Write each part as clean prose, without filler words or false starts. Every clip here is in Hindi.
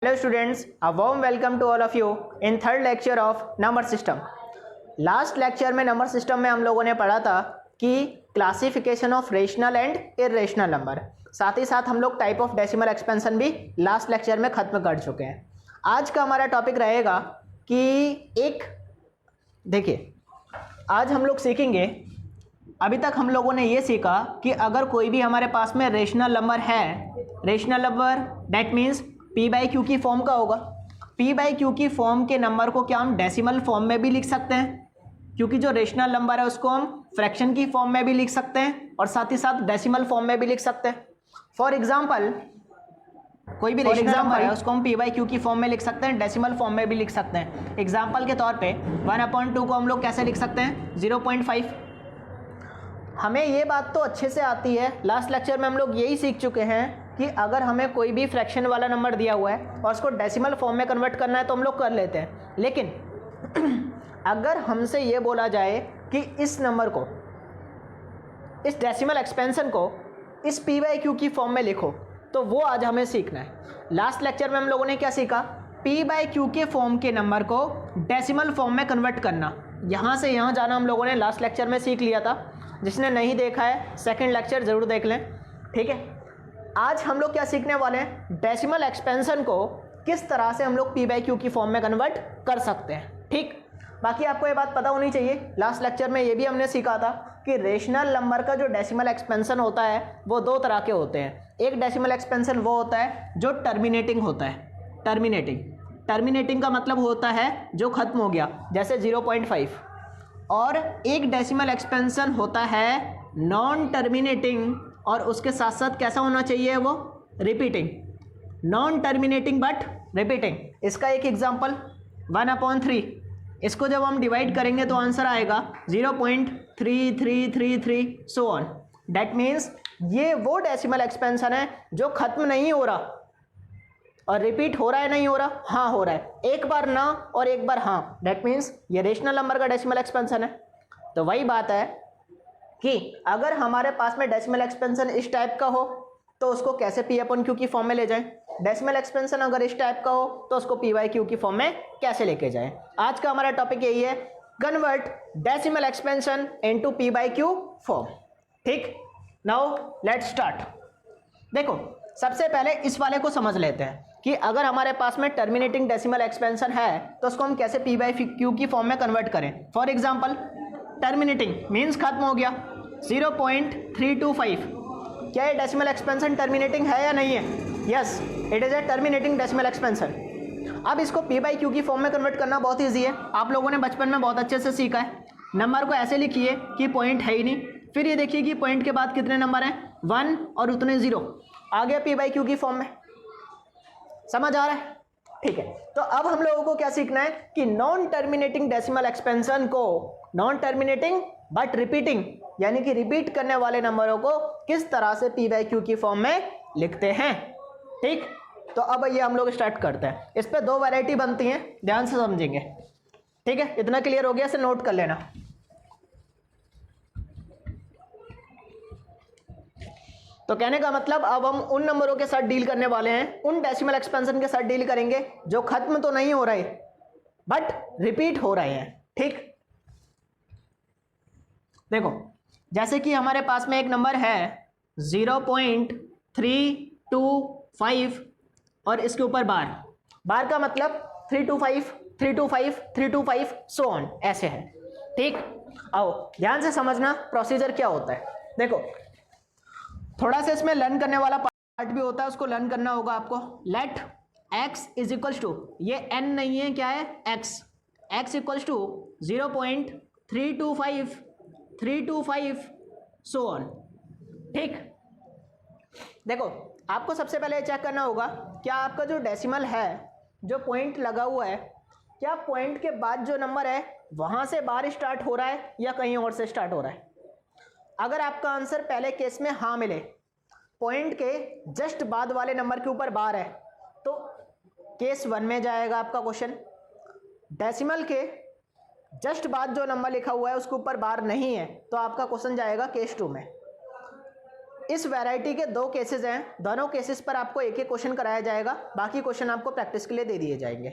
Hello students, a warm welcome to all of you in third lecture of number system. Last lecture में नंबर सिस्टम में हम लोगों ने पढ़ा था कि classification of rational and irrational number, साथ ही साथ हम लोग टाइप ऑफ डेसिमल एक्सपेंशन भी लास्ट लेक्चर में ख़त्म कर चुके हैं। आज का हमारा टॉपिक रहेगा कि देखिए आज हम लोग सीखेंगे, अभी तक हम लोगों ने ये सीखा कि अगर कोई भी हमारे पास में रेशनल नंबर है, rational number that means P by Q की फॉर्म का होगा। पी बाई क्यू की फॉर्म के नंबर को क्या हम डेसिमल फॉर्म में भी लिख सकते हैं, क्योंकि जो रेशनल नंबर है उसको हम फ्रैक्शन की फॉर्म में भी लिख सकते हैं और साथ ही साथ डेसिमल फॉर्म में भी लिख सकते हैं। फॉर एग्जाम्पल कोई भी रेशनल नंबर है उसको हम पी बाई क्यू की फॉर्म में लिख सकते हैं, डेसिमल फॉर्म में भी लिख सकते हैं। एग्जाम्पल के तौर पे 1/2 को हम लोग कैसे लिख सकते हैं, 0.5। हमें ये बात तो अच्छे से आती है, लास्ट लेक्चर में हम लोग यही सीख चुके हैं कि अगर हमें कोई भी फ्रैक्शन वाला नंबर दिया हुआ है और उसको डेसिमल फॉर्म में कन्वर्ट करना है तो हम लोग कर लेते हैं। लेकिन अगर हमसे ये बोला जाए कि इस नंबर को, इस डेसिमल एक्सपेंशन को इस पी बाई क्यू की फॉर्म में लिखो, तो वो आज हमें सीखना है। लास्ट लेक्चर में हम लोगों ने क्या सीखा, पी बाई क्यू के फॉर्म के नंबर को डेसिमल फॉर्म में कन्वर्ट करना। यहाँ से यहाँ जाना हम लोगों ने लास्ट लेक्चर में सीख लिया था। जिसने नहीं देखा है सेकंड लेक्चर ज़रूर देख लें, ठीक है। आज हम लोग क्या सीखने वाले हैं, डेसिमल एक्सपेंशन को किस तरह से हम लोग पी बाई क्यू की फॉर्म में कन्वर्ट कर सकते हैं, ठीक। बाकी आपको ये बात पता होनी चाहिए, लास्ट लेक्चर में ये भी हमने सीखा था कि रेशनल नंबर का जो डेसिमल एक्सपेंशन होता है वो दो तरह के होते हैं। एक डेसिमल एक्सपेंशन वो होता है जो टर्मिनेटिंग होता है, टर्मिनेटिंग का मतलब होता है जो ख़त्म हो गया, जैसे 0.5। और एक डेसिमल एक्सपेंशन होता है नॉन टर्मिनेटिंग, और उसके साथ साथ कैसा होना चाहिए वो, repeating. Non terminating but repeating. इसका एक एग्जांपल 1/3, इसको जब हम डिवाइड करेंगे तो आंसर आएगा 0.3333 सो ऑन। दैट मीन्स ये वो डेसिमल एक्सपेंशन है जो ख़त्म नहीं हो रहा, और रिपीट हो रहा है नहीं हो रहा, हाँ हो रहा है, एक बार ना और एक बार हाँ। दैट मीन्स ये रेशनल नंबर का डेसिमल एक्सपेंशन है। तो वही बात है कि अगर हमारे पास में डेसिमल एक्सपेंशन इस टाइप का हो तो उसको कैसे पी अपॉन क्यू की फॉर्म में ले जाएं, डेसिमल एक्सपेंशन अगर इस टाइप का हो तो उसको पी बाई क्यू की फॉर्म में कैसे लेके जाएं। आज का हमारा टॉपिक यही है, convert decimal expansion into P by Q form, ठीक। Now let's start. देखो सबसे पहले इस वाले को समझ लेते हैं कि अगर हमारे पास में टर्मिनेटिंग डेसिमल एक्सपेंशन है तो उसको हम कैसे पी बाई क्यू की फॉर्म में कन्वर्ट करें। फॉर एग्जाम्पल टर्मिनेटिंग मीन्स खत्म हो गया, 0.325। क्या ये डेसिमल एक्सपेंशन टर्मिनेटिंग है या नहीं है, yes it is a terminating decimal expansion. अब इसको पी बाई क्यू की फॉर्म में कन्वर्ट करना बहुत ईजी है, आप लोगों ने बचपन में बहुत अच्छे से सीखा है। नंबर को ऐसे लिखिए कि पॉइंट है ही नहीं, फिर ये देखिए कि पॉइंट के बाद कितने नंबर हैं, 1 और उतने 0, आ गया पी बाई क्यू की फॉर्म में। समझ आ रहा है, ठीक है। तो अब हम लोगों को क्या सीखना है कि नॉन टर्मिनेटिंग डेसिमल एक्सपेंशन को, नॉन टर्मिनेटिंग बट रिपीटिंग, यानी कि रिपीट करने वाले नंबरों को किस तरह से पी बाई क्यू की फॉर्म में लिखते हैं, ठीक। तो अब ये हम लोग स्टार्ट करते हैं। इस पे दो वैरायटी बनती हैं, ध्यान से समझेंगे, ठीक है। इतना क्लियर हो गया, इसे नोट कर लेना। तो कहने का मतलब अब हम उन नंबरों के साथ डील करने वाले हैं, उन डेसिमल एक्सपेंशन के साथ डील करेंगे जो खत्म तो नहीं हो रहे बट रिपीट हो रहे हैं, ठीक। देखो जैसे कि हमारे पास में एक नंबर है 0.325 और इसके ऊपर बार का मतलब 325 325 325 सो ऑन, ऐसे है, ठीक। आओ ध्यान से समझना प्रोसीजर क्या होता है। देखो थोड़ा सा इसमें लर्न करने वाला पार्ट भी होता है, उसको लर्न करना होगा आपको। Let x is equals to, ये n नहीं है, क्या है x equals to 0.325 325 so on, ठीक। देखो आपको सबसे पहले चेक करना होगा क्या आपका जो डेसिमल है, जो पॉइंट लगा हुआ है, क्या पॉइंट के बाद जो नंबर है वहां से बार स्टार्ट हो रहा है या कहीं और से स्टार्ट हो रहा है। अगर आपका आंसर पहले केस में हाँ मिले, पॉइंट के जस्ट बाद वाले नंबर के ऊपर बार है, तो केस 1 में जाएगा आपका क्वेश्चन। डेसिमल के जस्ट बाद जो नंबर लिखा हुआ है उसके ऊपर बार नहीं है तो आपका क्वेश्चन जाएगा केस 2 में। इस वैरायटी के दो केसेस हैं, दोनों केसेस पर आपको एक एक क्वेश्चन कराया जाएगा, बाकी क्वेश्चन आपको प्रैक्टिस के लिए दे दिए जाएंगे।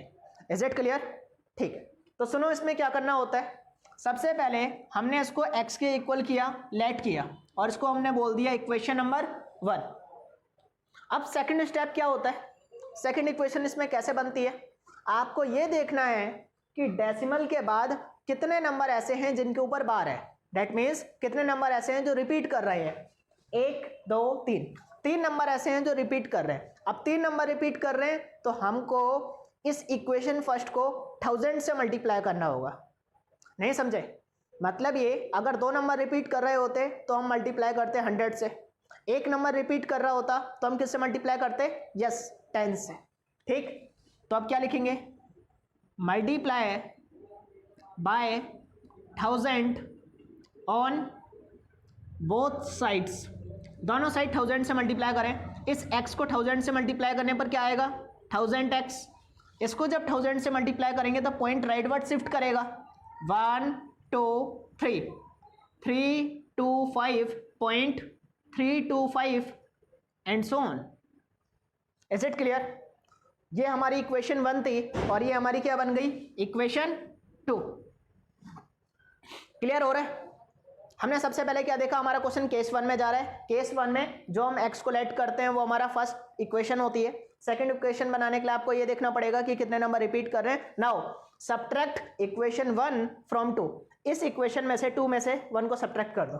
Is it clear? ठीक है, तो सुनो इसमें क्या करना होता है। सबसे पहले हमने इसको x के इक्वल किया, लेट किया, और इसको हमने बोल दिया इक्वेशन नंबर 1। अब सेकंड स्टेप क्या होता है, सेकंड इक्वेशन इसमें कैसे बनती है, आपको ये देखना है कि डेसिमल के बाद कितने नंबर ऐसे हैं जिनके ऊपर बार है। दैट मीन्स कितने नंबर ऐसे हैं जो रिपीट कर रहे हैं, 1 2 3, 3 नंबर ऐसे हैं जो रिपीट कर रहे हैं। अब 3 नंबर रिपीट कर रहे हैं तो हमको इस इक्वेशन फर्स्ट को 1000 से मल्टीप्लाई करना होगा। नहीं समझे? मतलब ये अगर 2 नंबर रिपीट कर रहे होते तो हम मल्टीप्लाई करते 100 से, 1 नंबर रिपीट कर रहा होता तो हम किससे मल्टीप्लाई करते? यस, 10 से। ठीक, तो अब क्या लिखेंगे, multiply by 1000 on both sides, दोनों साइड 1000 से मल्टीप्लाई करें। इस x को 1000 से मल्टीप्लाई करने पर क्या आएगा, 1000x। इसको जब 1000 से मल्टीप्लाई करेंगे तो पॉइंट राइटवर्ड शिफ्ट करेगा, 1 2 3 3 2 5.325 and so on. Is it clear? ये हमारी इक्वेशन 1 थी और ये हमारी क्या बन गई, इक्वेशन 2। क्लियर हो रहा है? हमने सबसे पहले क्या देखा, हमारा क्वेश्चन केस 1 में जा रहा है। केस 1 में जो हम x को लेट करते हैं वो हमारा फर्स्ट इक्वेशन होती है। सेकंड इक्वेशन बनाने के लिए आपको ये देखना पड़ेगा कि कितने नंबर रिपीट कर रहे हैं। नाउ सब्ट्रैक्ट इक्वेशन 1 फ्रॉम 2, इस इक्वेशन में से 2 में से 1 को सब्ट्रैक्ट कर दो।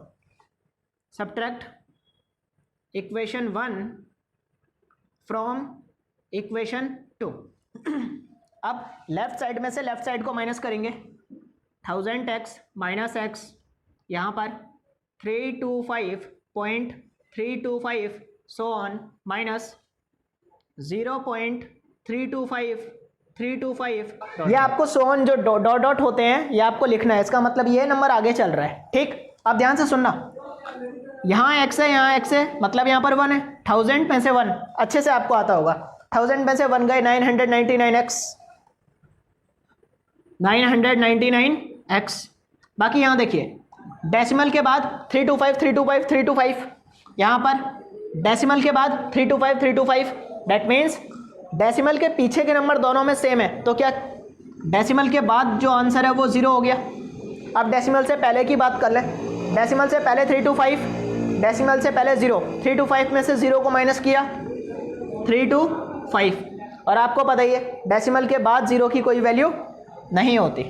Subtract equation 1 from equation 2। अब लेफ्ट साइड में से लेफ्ट साइड को माइनस करेंगे, 1000x माइनस x, यहाँ पर 325.325 सो ऑन माइनस 0.325 ये आपको सो ऑन जो डॉट डॉट होते हैं ये आपको लिखना है। इसका मतलब ये नंबर आगे चल रहा है। ठीक, अब ध्यान से सुनना, यहाँ x है, यहाँ x है, मतलब यहाँ पर 1 है। 1000 में से 1 अच्छे से आपको आता होगा, 1000 में से 1 गए 999x। बाकी यहाँ देखिए डेसिमल के बाद 325 325 325, यहाँ पर डेसिमल के बाद 325 325। दैट मीन्स डेसिमल के पीछे के नंबर दोनों में सेम है, तो क्या डेसिमल के बाद जो आंसर है वो 0 हो गया। अब डेसिमल से पहले की बात कर लें, डेसिमल से पहले 325, डेसिमल से पहले 0, 325 में से 0 को माइनस किया 325, और आपको पता ही है डेसिमल के बाद 0 की कोई वैल्यू नहीं होती।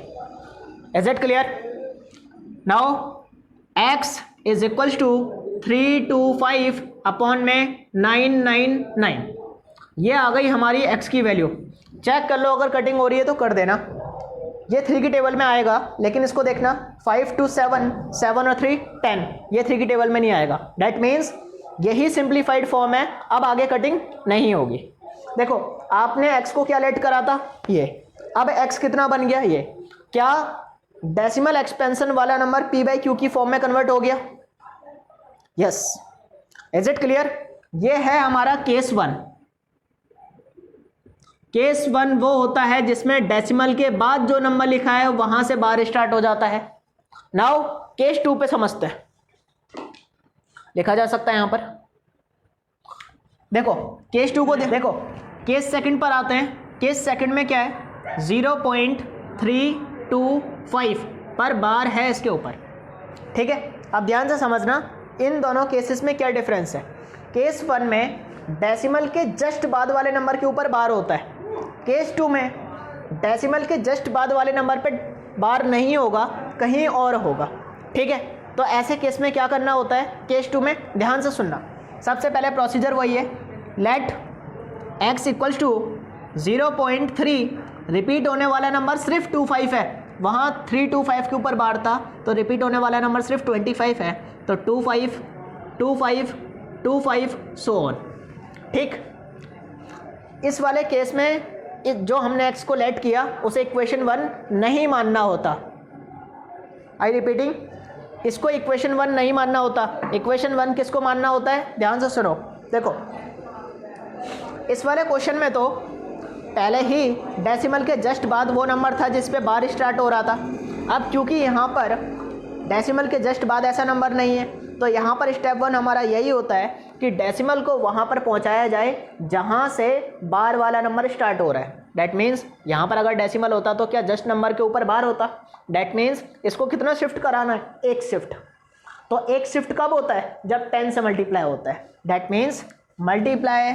Is it clear? Now x is equals to 325 upon में 999, ये आ गई हमारी x की वैल्यू। चेक कर लो, अगर कटिंग हो रही है तो कर देना, ये 3 की टेबल में आएगा, लेकिन इसको देखना 5 2 7, 7 और 3 10, ये 3 की टेबल में नहीं आएगा। दैट मीन्स यही सिंप्लीफाइड फॉर्म है, अब आगे कटिंग नहीं होगी। देखो आपने x को क्या लेट करा था, ये, अब x कितना बन गया, ये क्या डेसिमल एक्सपेंशन वाला नंबर p/q की फॉर्म में कन्वर्ट हो गया। Yes, is it clear? ये है हमारा केस 1। केस 1 वो होता है जिसमें डेसिमल के बाद जो नंबर लिखा है वहां से बार स्टार्ट हो जाता है। नाउ केस 2 पे समझते हैं, लिखा जा सकता है यहां पर। देखो केस 2 को देखो, केस सेकंड पर आते हैं। केस सेकंड में क्या है, 0.325 पर बार है इसके ऊपर। ठीक है, अब ध्यान से समझना इन दोनों केसेस में क्या डिफरेंस है। केस 1 में डेसिमल के जस्ट बाद वाले नंबर के ऊपर बार होता है, केस 2 में डेसिमल के जस्ट बाद वाले नंबर पे बार नहीं होगा, कहीं और होगा। ठीक है, तो ऐसे केस में क्या करना होता है केस 2 में, ध्यान से सुनना। सबसे पहले प्रोसीजर वही है, let x equals to 0.3, repeat होने वाला नंबर सिर्फ 25 है, वहाँ 325 के ऊपर बार था तो रिपीट होने वाला नंबर सिर्फ 25 है, तो 25 25 25 सो ऑन। ठीक, इस वाले केस में जो हमने x को लेट किया उसे इक्वेशन 1 नहीं मानना होता। आई रिपीटिंग, इसको इक्वेशन 1 नहीं मानना होता। इक्वेशन 1 किसको मानना होता है, ध्यान से सुनो। देखो इस वाले क्वेश्चन में तो पहले ही डेसिमल के जस्ट बाद वो नंबर था जिस पे बार स्टार्ट हो रहा था। अब क्योंकि यहाँ पर डेसिमल के जस्ट बाद ऐसा नंबर नहीं है तो यहाँ पर स्टेप 1 हमारा यही होता है कि डेसिमल को वहाँ पर पहुँचाया जाए जहाँ से बार वाला नंबर स्टार्ट हो रहा है। डैट मीन्स यहाँ पर अगर डेसिमल होता तो क्या जस्ट नंबर के ऊपर बार होता। डैट मीन्स इसको कितना शिफ्ट कराना है, एक शिफ्ट। तो एक शिफ्ट कब होता है, जब 10 से मल्टीप्लाई होता है। That means multiply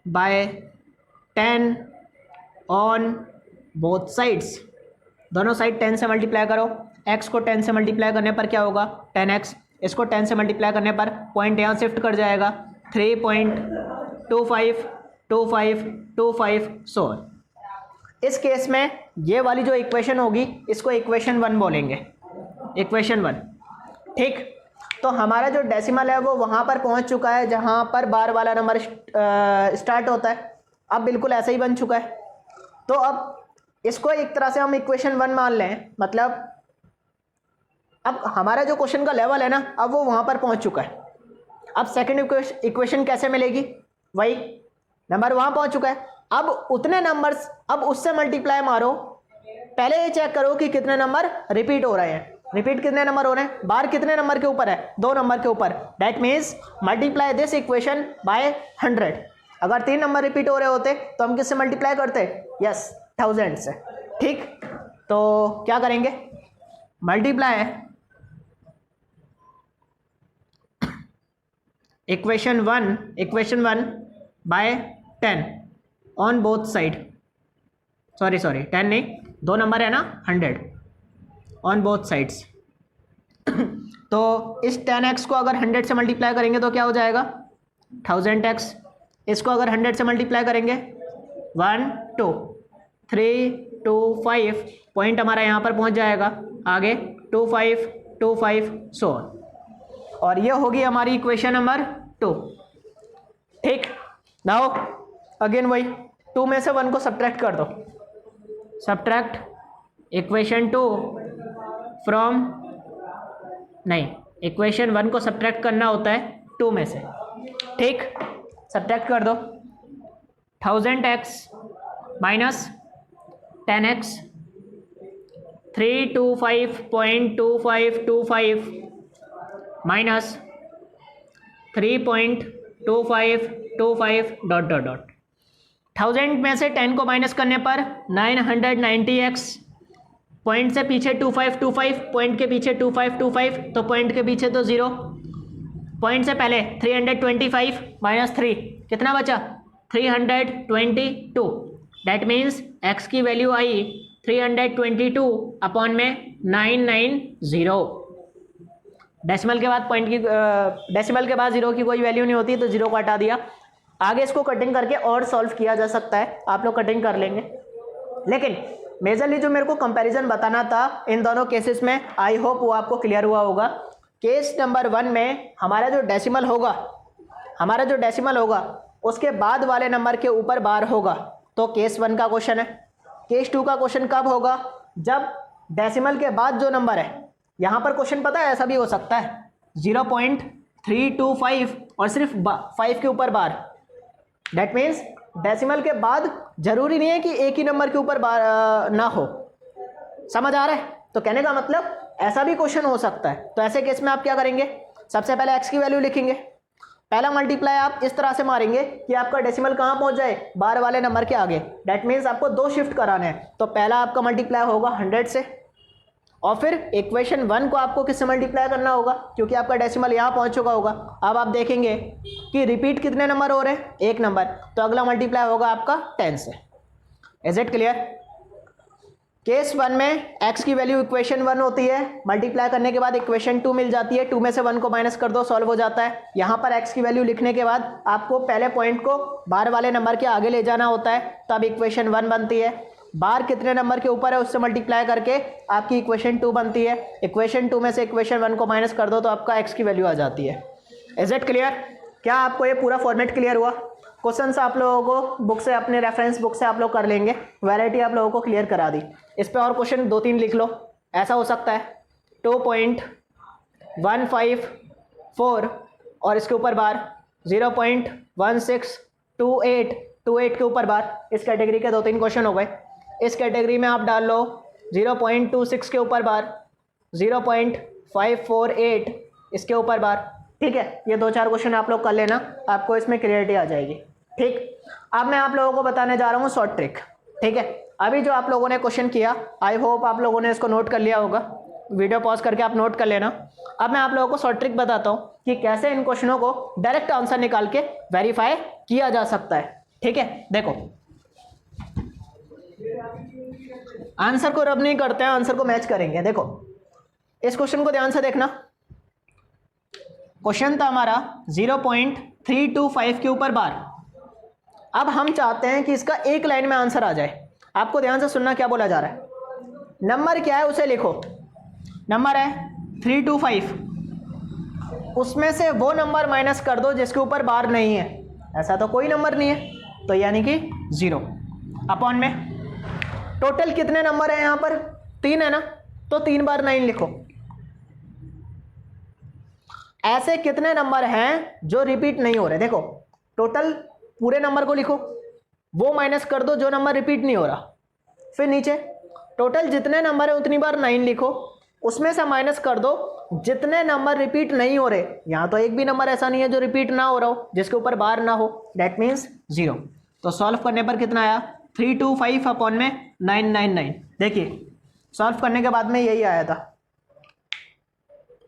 by 10 on both sides. दोनों साइड 10 से मल्टीप्लाई करो। x को 10 से मल्टीप्लाई करने पर क्या होगा, 10x। इसको 10 से मल्टीप्लाई करने पर पॉइंट यहाँ शिफ्ट कर जाएगा, 3.252525 सो। इस केस में ये वाली जो इक्वेशन होगी इसको इक्वेशन 1 बोलेंगे, इक्वेशन 1। ठीक, तो हमारा जो डेसिमल है वो वहाँ पर पहुँच चुका है जहाँ पर बार वाला नंबर स्टार्ट होता है। अब बिल्कुल ऐसा ही बन चुका है। तो अब इसको एक तरह से हम इक्वेशन 1 मान लें, मतलब अब हमारा जो क्वेश्चन का लेवल है ना, अब वो वहाँ पर पहुँच चुका है। अब सेकंड इक्वेशन कैसे मिलेगी, वही नंबर वहाँ पहुँच चुका है। अब उतने नंबर्स, अब उससे मल्टीप्लाई मारो। पहले ये चेक करो कि कितने नंबर रिपीट हो रहे हैं। रिपीट कितने नंबर हो रहे हैं, बार कितने नंबर के ऊपर है, 2 नंबर के ऊपर। That means multiply this equation by 100। अगर 3 नंबर रिपीट हो रहे होते तो हम किससे मल्टीप्लाई करते, यस 1000 से। ठीक, तो क्या करेंगे, multiply equation 1 by 10 on both side. Sorry 10 नहीं, 2 नंबर है ना, 100 ऑन बोथ साइड्स। तो इस 10x को अगर 100 से मल्टीप्लाई करेंगे तो क्या हो जाएगा, 1000x। इसको अगर 100 से मल्टीप्लाई करेंगे 1 2 3 2 5, पॉइंट हमारा यहाँ पर पहुँच जाएगा, आगे 2 5 2 5 सो। और ये होगी हमारी इक्वेशन नंबर 2। ठीक, नाउ अगेन वही 2 में से 1 को सब्ट्रैक्ट कर दो। सब्ट्रैक्ट इक्वेशन 2 फ्रॉम, नहीं, इक्वेशन 1 को सब्ट्रैक्ट करना होता है 2 में से। ठीक, सब्ट्रैक्ट कर दो। 1000x minus 10x, 325.2525 minus 3.2525 dot dot dot. 1000 में से 10 को माइनस करने पर 990x, पॉइंट से पीछे 2525, पॉइंट के पीछे 2525, तो पॉइंट के पीछे तो 0, पॉइंट से पहले 325 माइनस 3 कितना बचा, 322। डैट मीन्स x की वैल्यू आई 322 अपॉन में 990। डेसिमल के बाद पॉइंट की डेसिमल के बाद 0 की कोई वैल्यू नहीं होती, तो 0 को हटा दिया। आगे इसको कटिंग करके और सॉल्व किया जा सकता है, आप लोग कटिंग कर लेंगे। लेकिन मेजरली जो मेरे को कंपैरिजन बताना था इन दोनों केसेस में, आई होप वो आपको क्लियर हुआ होगा। केस नंबर 1 में हमारा जो डेसिमल होगा उसके बाद वाले नंबर के ऊपर बार होगा, तो केस 1 का क्वेश्चन है। केस 2 का क्वेश्चन कब होगा, जब डेसिमल के बाद जो नंबर है, यहाँ पर क्वेश्चन पता है ऐसा भी हो सकता है 0.325 और सिर्फ 5 के ऊपर बार। डैट मीन्स डेसिमल के बाद जरूरी नहीं है कि एक ही नंबर के ऊपर बार ना हो। समझ आ रहा है, तो कहने का मतलब ऐसा भी क्वेश्चन हो सकता है। तो ऐसे केस में आप क्या करेंगे, सबसे पहले x की वैल्यू लिखेंगे, पहला मल्टीप्लाई आप इस तरह से मारेंगे कि आपका डेसिमल कहाँ पहुंच जाए, बार वाले नंबर के आगे। डैट मीन्स आपको 2 शिफ्ट कराने हैं, तो पहला आपका मल्टीप्लाई होगा 100 से, और फिर इक्वेशन 1 को आपको किससे मल्टीप्लाई करना होगा, क्योंकि आपका डेसिमल यहाँ पहुँच चुका होगा। अब आप देखेंगे कि रिपीट कितने नंबर हो रहे हैं, 1 नंबर, तो अगला मल्टीप्लाई होगा आपका 10 से। Is it clear. केस 1 में x की वैल्यू इक्वेशन 1 होती है, मल्टीप्लाई करने के बाद इक्वेशन 2 मिल जाती है, 2 में से 1 को माइनस कर दो, सॉल्व हो जाता है। यहाँ पर x की वैल्यू लिखने के बाद आपको पहले पॉइंट को बार वाले नंबर के आगे ले जाना होता है, तब इक्वेशन 1 बनती है। बार कितने नंबर के ऊपर है उससे मल्टीप्लाई करके आपकी इक्वेशन 2 बनती है। इक्वेशन 2 में से इक्वेशन 1 को माइनस कर दो तो आपका x की वैल्यू आ जाती है। Is it clear. क्या आपको ये पूरा फॉर्मेट क्लियर हुआ। क्वेश्चंस आप लोगों को बुक से, अपने रेफरेंस बुक से आप लोग कर लेंगे, वैरायटी आप लोगों को क्लियर करा दी। इस पे और क्वेश्चन 2-3 लिख लो। ऐसा हो सकता है 2.154 और इसके ऊपर बार 0.1628 के ऊपर बार। इस कैटेगरी के 2-3 क्वेश्चन हो गए। इस कैटेगरी में आप डाल लो 0.26 के ऊपर बार, 0.548 इसके ऊपर बार। ठीक है, ये 2-4 क्वेश्चन आप लोग कर लेना, आपको इसमें क्लियरिटी आ जाएगी। ठीक, अब मैं आप लोगों को बताने जा रहा हूँ शॉर्ट ट्रिक। ठीक है, अभी जो आप लोगों ने क्वेश्चन किया, आई होप आप लोगों ने इसको नोट कर लिया होगा, वीडियो पॉज करके आप नोट कर लेना। अब मैं आप लोगों को शॉर्ट ट्रिक बताता हूँ कि कैसे इन क्वेश्चनों को डायरेक्ट आंसर निकाल के वेरीफाई किया जा सकता है। ठीक है, देखो आंसर को रब नहीं करते हैं, आंसर को मैच करेंगे। देखो इस क्वेश्चन को ध्यान से देखना, क्वेश्चन था हमारा 0.325 के ऊपर बार। अब हम चाहते हैं कि इसका एक लाइन में आंसर आ जाए। आपको ध्यान से सुनना क्या बोला जा रहा है, नंबर क्या है उसे लिखो। नंबर है 325, उसमें से वो नंबर माइनस कर दो जिसके ऊपर बार नहीं है। ऐसा तो कोई नंबर नहीं है, तो यानी कि 0 अपॉन में टोटल कितने नंबर है यहाँ पर 3 है ना, तो 3 बार 9 लिखो। ऐसे कितने नंबर हैं जो रिपीट नहीं हो रहे, देखो टोटल पूरे नंबर को लिखो, वो माइनस कर दो जो नंबर रिपीट नहीं हो रहा, फिर नीचे टोटल जितने नंबर है उतनी बार 9 लिखो, उसमें से माइनस कर दो जितने नंबर रिपीट नहीं हो रहे। यहाँ तो एक भी नंबर ऐसा नहीं है जो रिपीट ना हो रहा हो, जिसके ऊपर बार ना हो, दैट मीन्स 0। तो सॉल्व करने पर कितना आया 325 अपॉन में 999। देखिए सॉल्व करने के बाद में यही आया था।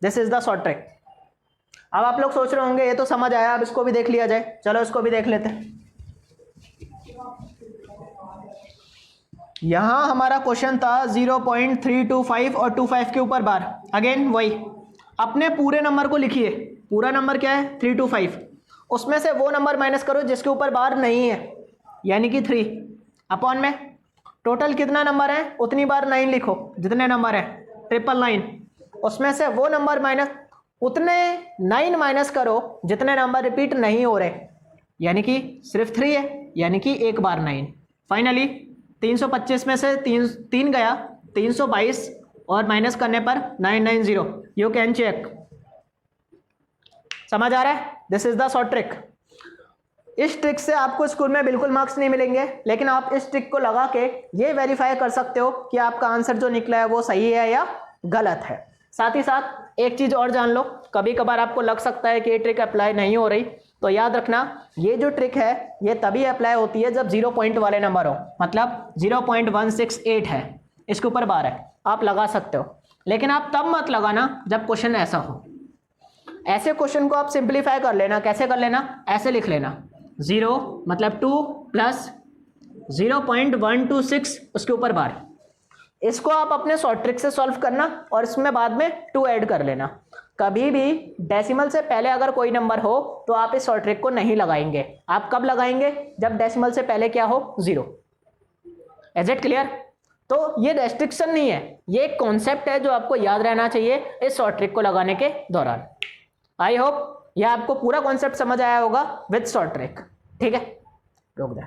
This is the short trick. अब आप लोग सोच रहे होंगे ये तो समझ आया, अब इसको भी देख लिया जाए। चलो इसको भी देख लेते हैं। यहां हमारा क्वेश्चन था 0.325 और 25 के ऊपर बार। अगेन वही, अपने पूरे नंबर को लिखिए। पूरा नंबर क्या है 325, उसमें से वो नंबर माइनस करो जिसके ऊपर बार नहीं है, यानी कि 3 अपॉन में टोटल कितना नंबर है उतनी बार 9 लिखो, जितने नंबर है 999, उसमें से वो नंबर माइनस उतने 9 माइनस करो जितने नंबर रिपीट नहीं हो रहे, यानी कि सिर्फ 3 है, यानी कि एक बार 9। फाइनली 325 में से 3 गया 322 और माइनस करने पर 990। You can check. समझ आ रहा है? This is the short trick. इस ट्रिक से आपको स्कूल में बिल्कुल मार्क्स नहीं मिलेंगे, लेकिन आप इस ट्रिक को लगा के ये वेरीफाई कर सकते हो कि आपका आंसर जो निकला है वो सही है या गलत है। साथ ही साथ एक चीज़ और जान लो, कभी कभार आपको लग सकता है कि ये ट्रिक अप्लाई नहीं हो रही, तो याद रखना ये जो ट्रिक है ये तभी अप्लाई होती है जब 0 पॉइंट वाले नंबर हो, मतलब 0.168 है, इसके ऊपर बार है, आप लगा सकते हो। लेकिन आप तब मत लगाना जब क्वेश्चन ऐसा हो। ऐसे क्वेश्चन को आप सिंप्लीफाई कर लेना। कैसे कर लेना? ऐसे लिख लेना 0 मतलब 2 प्लस 0.126 उसके ऊपर बार। इसको आप अपने शॉर्ट ट्रिक से सॉल्व करना और इसमें बाद में 2 ऐड कर लेना। कभी भी डेसिमल से पहले अगर कोई नंबर हो तो आप इस शॉर्ट ट्रिक को नहीं लगाएंगे। आप कब लगाएंगे? जब डेसिमल से पहले क्या हो 0। Is it clear? तो ये रेस्ट्रिक्शन नहीं है, ये एक कॉन्सेप्ट है जो आपको याद रहना चाहिए इस शॉर्ट ट्रिक को लगाने के दौरान। आई होप यह आपको पूरा कॉन्सेप्ट समझ आया होगा विद शॉर्ट ट्रिक। ठीक है, रोक दे।